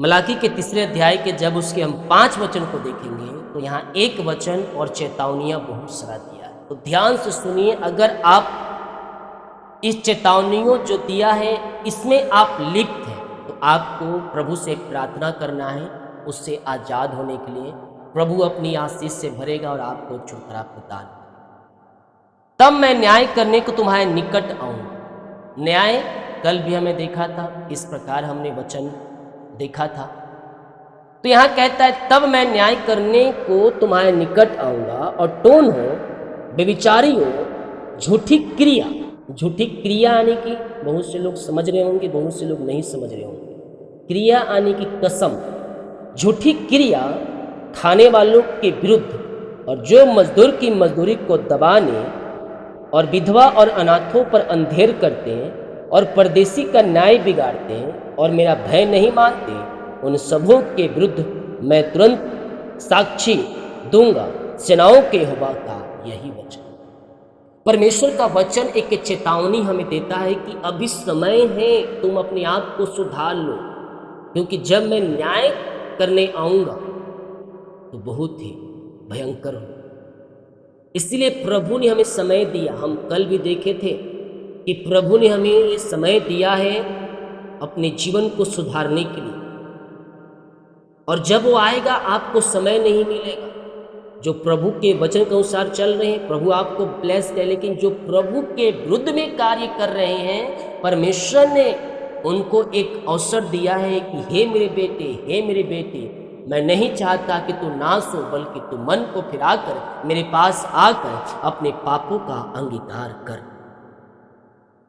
मलाकी के तीसरे अध्याय के जब उसके हम 5 वचन को देखेंगे तो यहाँ एक वचन और चेतावनियाँ बहुत सारा दिया है। तो ध्यान से सुनिए, अगर आप इस चेतावनियों जो दिया है इसमें आप लिप्त हैं तो आपको प्रभु से प्रार्थना करना है उससे आज़ाद होने के लिए। प्रभु अपनी आशीष से भरेगा और आपको छुटकारा प्रदान करेगा। तब मैं न्याय करने को तुम्हारे निकट आऊँगा। न्याय कल भी हमें देखा था, इस प्रकार हमने वचन देखा था। तो यहाँ कहता है तब मैं न्याय करने को तुम्हारे निकट आऊँगा और टोन हो, व्यभिचारी हो, झूठी क्रिया। झूठी क्रिया आने की बहुत से लोग समझ रहे होंगे, बहुत से लोग नहीं समझ रहे होंगे। क्रिया आने की कसम, झूठी क्रिया खाने वालों के विरुद्ध और जो मजदूर की मजदूरी को दबाने और विधवा और अनाथों पर अंधेर करते हैं और परदेशी का न्याय बिगाड़ते हैं और मेरा भय नहीं मानते, उन सबों के विरुद्ध मैं तुरंत साक्षी दूंगा। सेनाओं के यहोवा का यही वचन। परमेश्वर का वचन एक चेतावनी हमें देता है कि अभी समय है, तुम अपने आप को सुधार लो, क्योंकि जब मैं न्याय करने आऊंगा तो बहुत ही भयंकर हो। इसलिए प्रभु ने हमें समय दिया। हम कल भी देखे थे कि प्रभु ने हमें ये समय दिया है अपने जीवन को सुधारने के लिए, और जब वो आएगा आपको समय नहीं मिलेगा। जो प्रभु के वचन के अनुसार चल रहे हैं प्रभु आपको ब्लेस करे, लेकिन जो प्रभु के विरुद्ध में कार्य कर रहे हैं परमेश्वर ने उनको एक अवसर दिया है कि हे मेरे बेटे, हे मेरे बेटी, मैं नहीं चाहता कि तू नाश हो, बल्कि तू मन को फिराकर मेरे पास आकर अपने पापों का अंगीकार कर।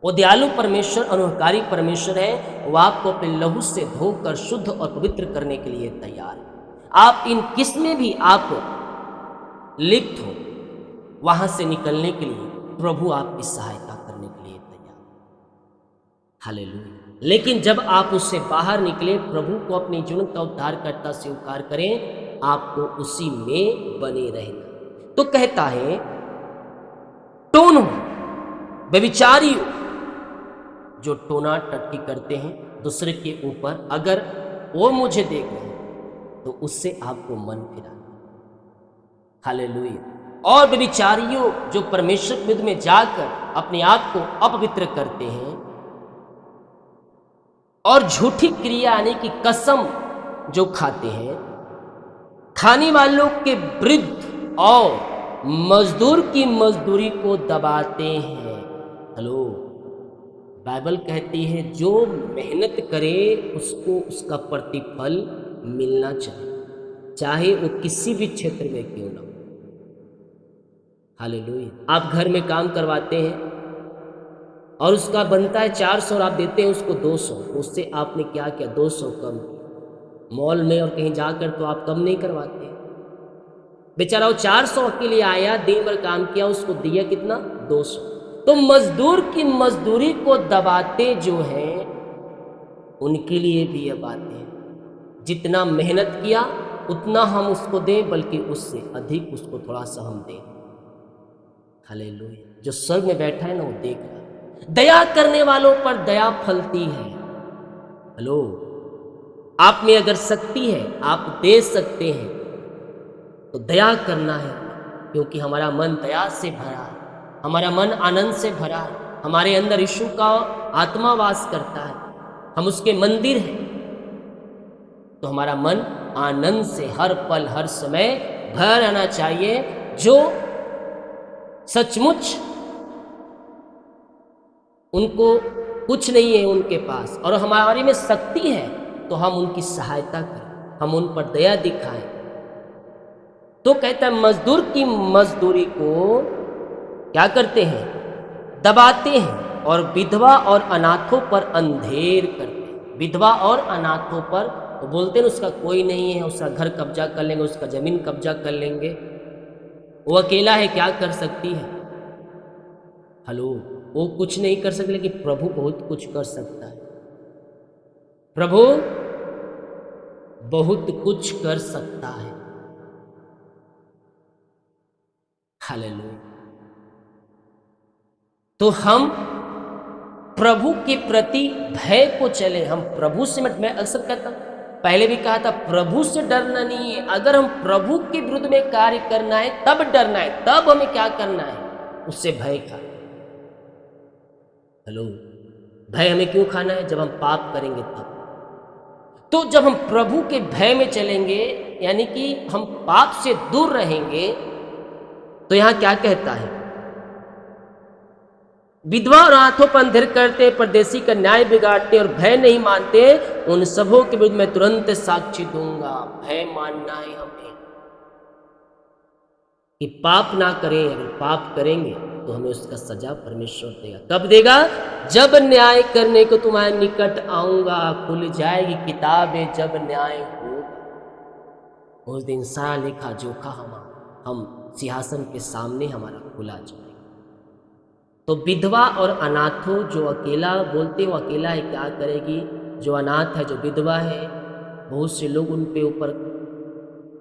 वो दयालु परमेश्वर, अनुग्रहकारी परमेश्वर है। वो आपको अपने लहू से धोकर शुद्ध और पवित्र करने के लिए तैयार है। आप इन किस्में भी आप लिप्त हो, वहां से निकलने के लिए प्रभु आपकी सहायता करने के लिए तैयार। हालेलुया। लेकिन जब आप उससे बाहर निकले, प्रभु को अपने जीवन का उद्धारकर्ता स्वीकार करें, आपको उसी में बने रहना। तो कहता है टोन हो, व्यभिचारी हो, जो टोना टट्टी करते हैं दूसरे के ऊपर, अगर वो मुझे देख रहे हैं तो उससे आपको मन फिरा। हालेलुया। और व्यभिचारियों जो परमेश्वर के विरुद्ध में जाकर अपने आप को अपवित्र करते हैं और झूठी क्रिया यानी कि कसम जो खाते हैं, खाने वालों के विरुद्ध और मजदूर की मजदूरी को दबाते हैं। हेलो, बाइबल कहती है जो मेहनत करे उसको उसका प्रतिफल मिलना चाहिए, चाहे वो किसी भी क्षेत्र में क्यों ना हो। हालेलुया। आप घर में काम करवाते हैं और उसका बनता है 400 और आप देते हैं उसको 200, उससे आपने क्या किया? 200 कम। मॉल में और कहीं जाकर तो आप कम नहीं करवाते। बेचारा वो 400 के लिए आया, दिन भर काम किया, उसको दिया कितना? 200। तो मजदूर की मजदूरी को दबाते जो हैं उनके लिए भी यह बातें हैं, जितना मेहनत किया उतना हम उसको दें, बल्कि उससे अधिक उसको थोड़ा सा हम दें। हालेलुया। जो स्वर्ग में बैठा है ना वो देख रहा है। दया करने वालों पर दया फलती है। हेलो, आप में अगर शक्ति है, आप दे सकते हैं तो दया करना है, क्योंकि हमारा मन दया से भरा है, हमारा मन आनंद से भरा है। हमारे अंदर यीशु का आत्मा वास करता है, हम उसके मंदिर हैं, तो हमारा मन आनंद से हर पल हर समय भर रहना चाहिए। जो सचमुच उनको कुछ नहीं है उनके पास और हमारे में शक्ति है तो हम उनकी सहायता करें, हम उन पर दया दिखाएं। तो कहता है मजदूर की मजदूरी को क्या करते हैं? दबाते हैं और विधवा और अनाथों पर अंधेर करते हैं। विधवा और अनाथों पर तो बोलते हैं उसका कोई नहीं है, उसका घर कब्जा कर लेंगे, उसका जमीन कब्जा कर लेंगे, वो अकेला है, क्या कर सकती है? हेलो, वो कुछ नहीं कर सकते, लेकिन प्रभु बहुत कुछ कर सकता है। प्रभु बहुत कुछ कर सकता है। हालेलुया। तो हम प्रभु के प्रति भय को चले, हम प्रभु से मैं अक्सर कहता हूं पहले भी कहा था प्रभु से डरना नहीं है। अगर हम प्रभु के विरुद्ध में कार्य करना है तब डरना है, तब हमें क्या करना है, उससे भय खाना। हेलो, भय हमें क्यों खाना है? जब हम पाप करेंगे तब। तो जब हम प्रभु के भय में चलेंगे, यानी कि हम पाप से दूर रहेंगे, तो यहां क्या कहता है, विधवा और आंखों पर अंधेर करते, परदेसी का न्याय बिगाड़ते और भय नहीं मानते, उन सबों के विरुद्ध मैं तुरंत साक्षी दूंगा। भय मानना है हमें कि पाप ना करें। अगर पाप करेंगे तो हमें उसका सजा परमेश्वर देगा। कब देगा? जब न्याय करने को तुम्हारे निकट आऊंगा, खुल जाएगी किताबें जब न्याय होगा। उस दिन सारा लेखा जोखा हम सिंहासन के सामने हमारा खुला जाएगा। तो विधवा और अनाथों, जो अकेला बोलते वो अकेला है, क्या करेगी? जो अनाथ है, जो विधवा है, बहुत से लोग उन पे ऊपर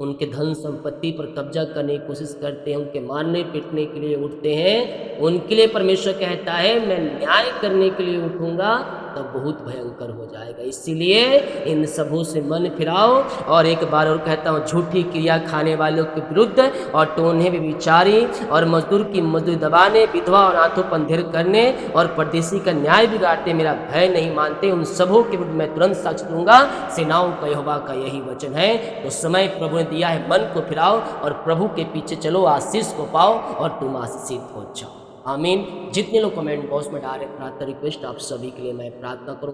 उनके धन संपत्ति पर कब्जा करने की कोशिश करते हैं, उनके मारने पीटने के लिए उठते हैं। उनके लिए परमेश्वर कहता है मैं न्याय करने के लिए उठूंगा, तब बहुत भयंकर हो जाएगा। इसीलिए इन सबों से मन फिराओ। और एक बार और कहता हूँ, झूठी क्रिया खाने वालों के विरुद्ध और टोन्हे व्यभिचारी और मजदूर की मजदूरी दबाने, विधवा और आंखों पर अंधेर करने और परदेसी का न्याय बिगाड़ते मेरा भय नहीं मानते, उन सबों के विरुद्ध मैं तुरंत साक्ष्य दूंगा। सेनाओं का यहोवा का यही वचन है। तो समय प्रभु ने दिया है, मन को फिराओ और प्रभु के पीछे चलो, आशीष को पाओ और तुम आशीषित हो जाओ। आमीन। जितने लोग कमेंट बॉक्स में डाल रहे, प्रार्थना रिक्वेस्ट आप सभी के लिए मैं प्रार्थना करूँ।